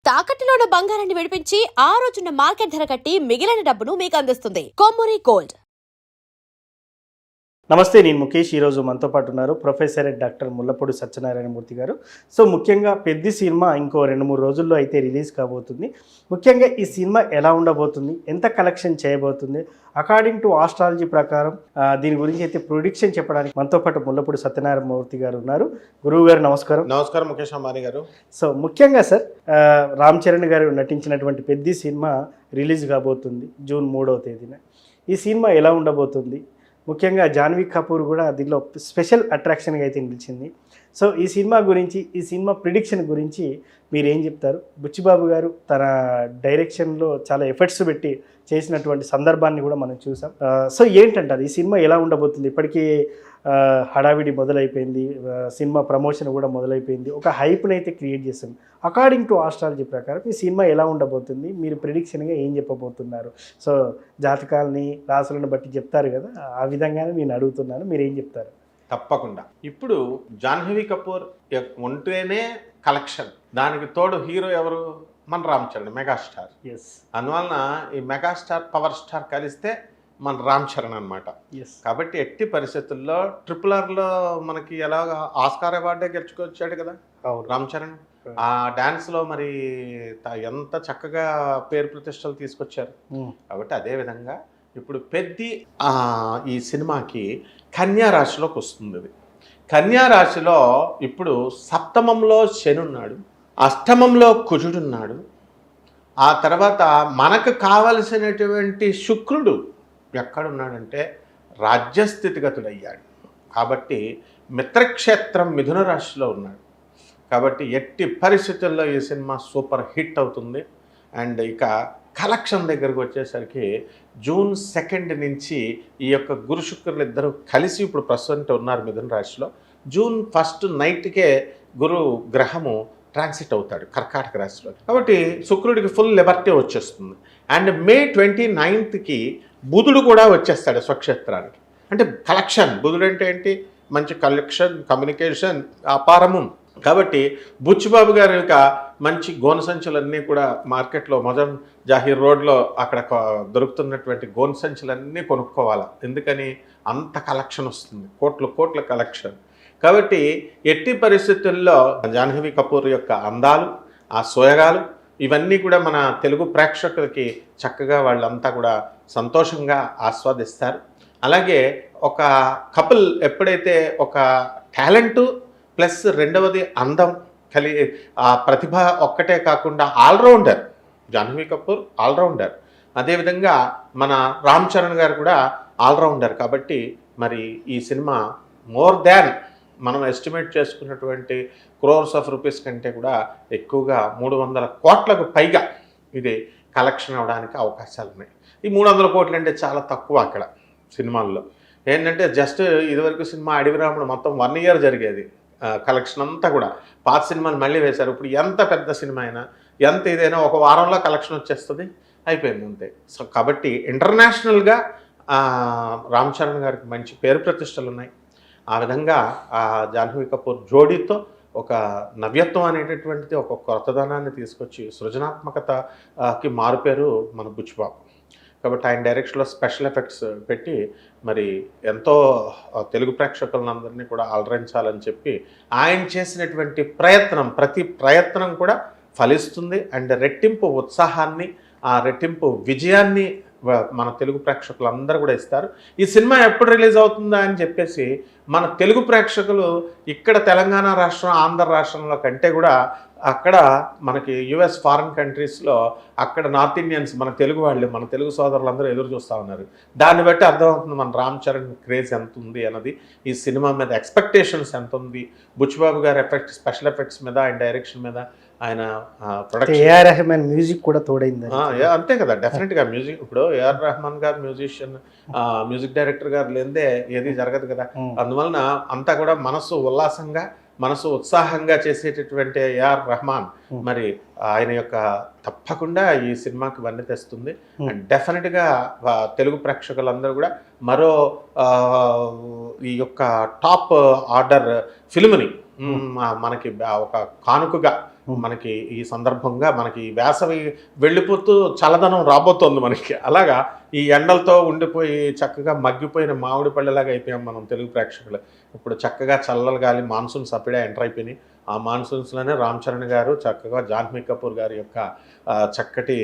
తాకట్టులో ఉన్న బంగారాన్ని విడిపించి ఆ రోజున్న మార్కెట్ ధర కట్టి మిగిలిన డబ్బును మీకు అందిస్తుంది కొమ్మూరి గోల్డ్. నమస్తే, నేను ముఖేష్. ఈరోజు మనతో పాటు ఉన్నారు ప్రొఫెసర్ డాక్టర్ ముల్లపూడి సత్యనారాయణమూర్తి గారు. సో ముఖ్యంగా పెద్ద సినిమా ఇంకో 2-3 రోజుల్లో అయితే రిలీజ్ కాబోతుంది. ముఖ్యంగా ఈ సినిమా ఎలా ఉండబోతుంది, ఎంత కలెక్షన్ చేయబోతుంది, అకార్డింగ్ టు ఆస్ట్రాలజీ ప్రకారం దీని గురించి అయితే ప్రొడిక్షన్ చెప్పడానికి మనతో పాటు ముల్లపూడి సత్యనారాయణమూర్తి గారు ఉన్నారు. గురువు గారు నమస్కారం. నమస్కారం ముఖేష్ అంబానీ గారు. సో ముఖ్యంగా సార్, రామ్ చరణ్ గారు నటించినటువంటి పెద్ద సినిమా రిలీజ్ కాబోతుంది జూన్ 3వ తేదీన. ఈ సినిమా ఎలా ఉండబోతుంది? ముఖ్యంగా జాన్వీ కపూర్ కూడా దీనిలో స్పెషల్ అట్రాక్షన్గా అయితే నిలిచింది. సో ఈ సినిమా గురించి, ఈ సినిమా ప్రిడిక్షన్ గురించి మీరు ఏం చెప్తారు? బుచ్చిబాబు గారు తన డైరెక్షన్లో చాలా ఎఫర్ట్స్ పెట్టి చేసినటువంటి సందర్భాన్ని కూడా మనం చూసాం. సో ఏంటంటారు, ఈ సినిమా ఎలా ఉండబోతుంది? ఇప్పటికీ హడావిడి మొదలైపోయింది, సినిమా ప్రమోషన్ కూడా మొదలైపోయింది, ఒక హైప్ని అయితే క్రియేట్ చేస్తుంది. అకార్డింగ్ టు ఆస్ట్రాలజీ ప్రకారం ఈ సినిమా ఎలా ఉండబోతుంది, మీరు ప్రిడిక్షన్గా ఏం చెప్పబోతున్నారు? సో జాతకాలని, రాసులను బట్టి చెప్తారు కదా, ఆ విధంగానే నేను అడుగుతున్నాను, మీరు ఏం చెప్తారు? తప్పకుండా. ఇప్పుడు జాహ్నవి కపూర్ ఉంటేనే కలెక్షన్, దానికి తోడు హీరో ఎవరు? మన రామ్ చరణ్, మెగాస్టార్. ఎస్. అందువలన ఈ మెగాస్టార్, పవర్ స్టార్ కలిస్తే మన రామ్ చరణ్ అనమాట. కాబట్టి ఎట్టి పరిస్థితుల్లో RRRలో మనకి ఎలాగ ఆస్కార్ అవార్డే గెలుచుకొచ్చాడు కదా రామ్ చరణ్. ఆ డాన్స్లో మరి ఎంత చక్కగా పేరు ప్రతిష్టలు తీసుకొచ్చారు. కాబట్టి అదేవిధంగా ఇప్పుడు పెద్ది ఈ సినిమాకి కన్యా రాశిలోకి వస్తుంది. ఇది కన్యా రాశిలో ఇప్పుడు సప్తమంలో శని ఉన్నాడు, అష్టమంలో కుజుడున్నాడు, ఆ తర్వాత మనకు కావలసినటువంటి శుక్రుడు ఎక్కడున్నాడంటే రాజ్యస్థితిగతుడయ్యాడు. కాబట్టి మిత్రక్షేత్రం మిథున రాశిలో ఉన్నాడు. కాబట్టి ఎట్టి పరిస్థితుల్లో ఈ సినిమా సూపర్ హిట్ అవుతుంది. అండ్ ఇక కలెక్షన్ దగ్గరకు వచ్చేసరికి జూన్ 2 నుంచి ఈ యొక్క గురు శుక్రులు ఇద్దరు కలిసి ఇప్పుడు ప్రస్తుతం ఉన్నారు మిథున రాశిలో. జూన్ 1 నైట్కే గురు గ్రహము ట్రాన్సిట్ అవుతాడు కర్కాటక రాశిలో. కాబట్టి శుక్రుడికి ఫుల్ లిబర్టీ వచ్చేస్తుంది. అండ్ మే 29కి బుధుడు కూడా వచ్చేస్తాడు స్వక్షేత్రానికి. అంటే కలెక్షన్, బుధుడు అంటే ఏంటి? మంచి కలెక్షన్, కమ్యూనికేషన్, వ్యాపారము. కాబట్టి బుచ్చిబాబు గారి యొక్క మంచి గోను సంచులన్నీ కూడా మార్కెట్లో మొదం జాహీర్ రోడ్లో అక్కడ దొరుకుతున్నటువంటి గోను సంచులన్నీ కొనుక్కోవాలి. ఎందుకని? అంత కలెక్షన్ వస్తుంది, కోట్ల కలెక్షన్. కాబట్టి ఎట్టి పరిస్థితుల్లో జాహ్నవి కపూర్ యొక్క అందాలు, ఆ సోయగాలు ఇవన్నీ కూడా మన తెలుగు ప్రేక్షకులకి చక్కగా వాళ్ళంతా కూడా సంతోషంగా ఆస్వాదిస్తారు. అలాగే ఒక కపుల్ ఎప్పుడైతే ఒక టాలెంటు ప్లస్ రెండవది అందం ఆ ప్రతిభ ఒక్కటే కాకుండా ఆల్రౌండర్, జాహ్నవి కపూర్ ఆల్రౌండర్, అదేవిధంగా మన రామ్ చరణ్ గారు కూడా ఆల్రౌండర్. కాబట్టి మరి ఈ సినిమా మోర్ దాన్ మనం ఎస్టిమేట్ చేసుకున్నటువంటి క్రోర్స్ ఆఫ్ రూపీస్ కంటే కూడా ఎక్కువగా 300 కోట్లకు పైగా ఇది కలెక్షన్ అవ్వడానికి అవకాశాలు ఉన్నాయి. ఈ 300 కోట్లు అంటే చాలా తక్కువ అక్కడ సినిమాల్లో. ఏంటంటే జస్ట్ ఇదివరకు సినిమా అడవిరాముడు మొత్తం 1 year జరిగేది కలెక్షన్ అంతా కూడా. పాత సినిమాలు మళ్ళీ వేశారు. ఇప్పుడు ఎంత పెద్ద సినిమా అయినా, ఎంత ఇదైనా ఒక వారంలో కలెక్షన్ వచ్చేస్తుంది, అయిపోయింది అంతే. సో కాబట్టి ఇంటర్నేషనల్గా రామ్ చరణ్ గారికి మంచి పేరు ప్రతిష్టలు ఉన్నాయి. ఆ విధంగా జాహ్నవి కపూర్ జోడీతో ఒక నవ్యత్వం అనేటటువంటిది, ఒక కొత్తదనాన్ని తీసుకొచ్చి సృజనాత్మకతకి మారుపేరు మన బుచ్చిబాబు. కాబట్టి ఆయన డైరెక్షన్లో స్పెషల్ ఎఫెక్ట్స్ పెట్టి మరి ఎంతో తెలుగు ప్రేక్షకులందరినీ కూడా అలరించాలని చెప్పి ఆయన చేసినటువంటి ప్రయత్నం, ప్రతి ప్రయత్నం కూడా ఫలిస్తుంది. అండ్ రెట్టింపు ఉత్సాహాన్ని, ఆ రెట్టింపు విజయాన్ని మన తెలుగు ప్రేక్షకులందరూ కూడా ఇస్తారు. ఈ సినిమా ఎప్పుడు రిలీజ్ అవుతుందా అని చెప్పేసి మన తెలుగు ప్రేక్షకులు ఇక్కడ తెలంగాణ రాష్ట్రం, ఆంధ్ర రాష్ట్రంలో కంటే కూడా అక్కడ మనకి US ఫారిన్ కంట్రీస్లో అక్కడ నార్త్ ఇండియన్స్, మన తెలుగు వాళ్ళు, మన తెలుగు సోదరులందరూ ఎదురు చూస్తూ ఉన్నారు. దాన్ని బట్టి అర్థమవుతుంది మన రామ్ చరణ్ క్రేజ్ ఎంత ఉంది అన్నది, ఈ సినిమా మీద ఎక్స్పెక్టేషన్స్ ఎంత ఉంది, బుచ్చిబాబు గారి స్పెషల్ ఎఫెక్ట్స్ మీద, ఆయన డైరెక్షన్ మీద, ఆయన ప్రొడక్షన్, ఏఆర్ రెహమాన్ మ్యూజిక్ కూడా తోడైంది. అంతే కదా, డెఫినెట్గా మ్యూజిక్. ఇప్పుడు ఏఆర్ రెహమాన్ గారు మ్యూజిషియన్, మ్యూజిక్ డైరెక్టర్ గారు లేదే ఏది జరగదు కదా. అందువలన అంతా కూడా మనసు ఉల్లాసంగా, మనసు ఉత్సాహంగా చేసేటటువంటి ఏఆర్ రెహమాన్ మరి ఆయన యొక్క తప్పకుండా ఈ సినిమాకి వన్నె తెస్తుంది. అండ్ డెఫినెట్గా తెలుగు ప్రేక్షకులందరూ కూడా మరో ఈ యొక్క టాప్ ఆర్డర్ ఫిల్మ్ని మనకి ఒక కానుకగా మనకి ఈ సందర్భంగా మనకి ఈ వేసవి వెళ్ళిపోతూ చల్లదనం రాబోతోంది మనకి. అలాగా ఈ ఎండలతో ఉండిపోయి చక్కగా మగ్గిపోయిన మామిడి పళ్ళలాగా అయిపోయాం మనం తెలుగు ప్రేక్షకులు. ఇప్పుడు చక్కగా చల్లలు గాలి మాన్సూన్స్ అప్పుడే ఎంటర్ అయిపోయినాయి. ఆ మాన్సూన్స్లోనే రామ్ చరణ్ గారు చక్కగా జాహ్నవి కపూర్ గారి యొక్క చక్కటి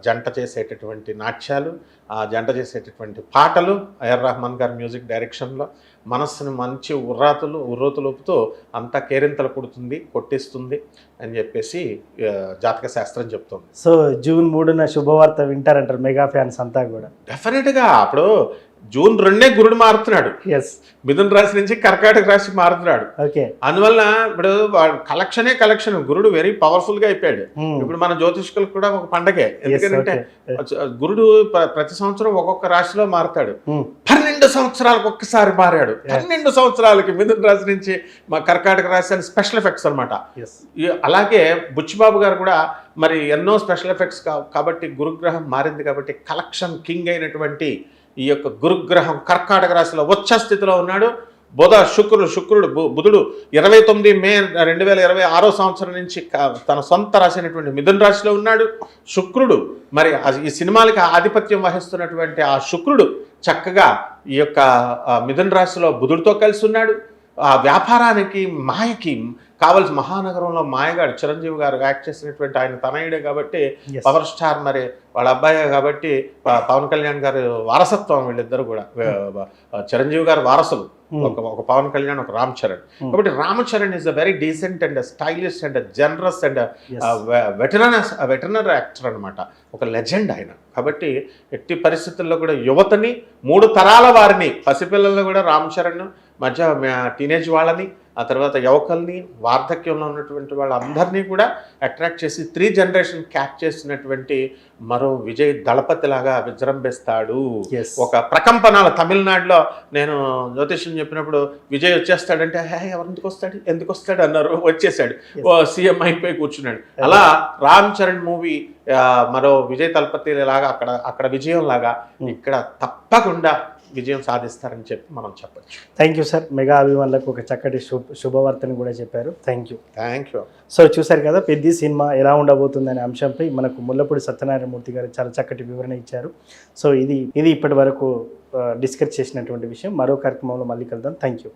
జంట చేసేటటువంటి నాట్యాలు, ఆ జంట చేసేటటువంటి పాటలు, AR రెహమాన్ గారి మ్యూజిక్ డైరెక్షన్లో మనస్సుని మంచి ఉర్రూతలుపుతూ అంతా కేరింతలు కొడుతుంది, కొట్టిస్తుంది అని చెప్పేసి జాతక శాస్త్రం చెప్తుంది. సో జూన్ 3న శుభవార్త వింటారంటారు మెగా ఫ్యాన్స్ అంతా కూడా. డెఫినెట్గా అప్పుడు జూన్ 2 గురుడు మారుతున్నాడు. ఎస్, మిథున రాశి నుంచి కర్కాటక రాశి మారుతున్నాడు. ఓకే. అందువల్ల ఇప్పుడు కలెక్షన్ గురుడు వెరీ పవర్ఫుల్ గా అయిపోయాడు. ఇప్పుడు మన జ్యోతిష్కులకు కూడా ఒక పండగే. ఎందుకంటే గురుడు ప్రతి సంవత్సరం ఒక్కొక్క రాశిలో మారుతాడు. 12 సంవత్సరాలకు ఒక్కసారి మారాడు. 12 సంవత్సరాలకి మిథున రాశి నుంచి మా కర్కాటక రాశి అని స్పెషల్ ఎఫెక్ట్స్ అనమాట. అలాగే బుచ్చిబాబు గారు కూడా మరి ఎన్నో స్పెషల్ ఎఫెక్ట్స్ కాబట్టి గురుగ్రహం మారింది కాబట్టి కలెక్షన్ కింగ్ అయినటువంటి ఈ యొక్క గురుగ్రహం కర్కాటక రాశిలో ఉచ్చ స్థితిలో ఉన్నాడు. శుక్రుడు బుధుడు 29 మే 2026 సంవత్సరం నుంచి తన సొంత రాశి అయినటువంటి మిథున రాశిలో ఉన్నాడు. శుక్రుడు మరి ఈ సినిమాలకి ఆధిపత్యం వహిస్తున్నటువంటి ఆ శుక్రుడు చక్కగా ఈ యొక్క మిథున రాశిలో బుధుడితో కలిసి ఉన్నాడు. ఆ వ్యాపారానికి మాయకి కావలసి మహానగరంలో మాయగాడు చిరంజీవి గారు యాక్ట్ చేసినటువంటి ఆయన తనయుడే కాబట్టి పవర్ స్టార్, మరి వాళ్ళ అబ్బాయి కాబట్టి పవన్ కళ్యాణ్ గారి వారసత్వం వీళ్ళిద్దరు కూడా. చిరంజీవి గారు వారసులు, ఒక పవన్ కళ్యాణ్, ఒక రామ్ చరణ్. కాబట్టి Ram Charan is a very decent and stylish and generous and veterinary actor అనమాట. ఒక లెజెండ్ ఆయన. కాబట్టి ఎట్టి పరిస్థితుల్లో కూడా యువతని, 3 తరాల వారిని, పసిపిల్లలను కూడా రామ్ చరణ్ మధ్య టీనేజ్ వాళ్ళని, ఆ తర్వాత యువకుల్ని, వార్ధక్యంలో ఉన్నటువంటి వాళ్ళందరినీ కూడా అట్రాక్ట్ చేసి 3 జనరేషన్ క్యాప్ చేసినటువంటి మరో విజయ్ దళపతి లాగా విజృంభిస్తాడు. ఒక ప్రకంపనాలు తమిళనాడులో నేను జ్యోతిష్యం చెప్పినప్పుడు విజయ్ వచ్చేస్తాడంటే ఎందుకు వస్తాడు అన్నారు. వచ్చేసాడు, సీఎం అయిపోయి కూర్చున్నాడు. అలా రామ్ చరణ్ మూవీ మరో విజయ్ దళపతి లాగా అక్కడ విజయం లాగా ఇక్కడ తప్పకుండా విజయం సాధిస్తారని చెప్పి మనం చెప్పచ్చు. Thank you sir. మెగా అభిమానులకు ఒక చక్కటి శుభవార్తని కూడా చెప్పారు. Thank you. సో చూశారు కదా పెద్ద సినిమా ఎలా ఉండబోతుందనే అంశంపై మనకు ముల్లపూడి సత్యనారాయణ మూర్తి గారు చాలా చక్కటి వివరణ ఇచ్చారు. సో ఇది ఇప్పటి వరకు డిస్కస్ చేసినటువంటి విషయం. మరో కార్యక్రమంలో మళ్ళీ కలుద్దాం. Thank you.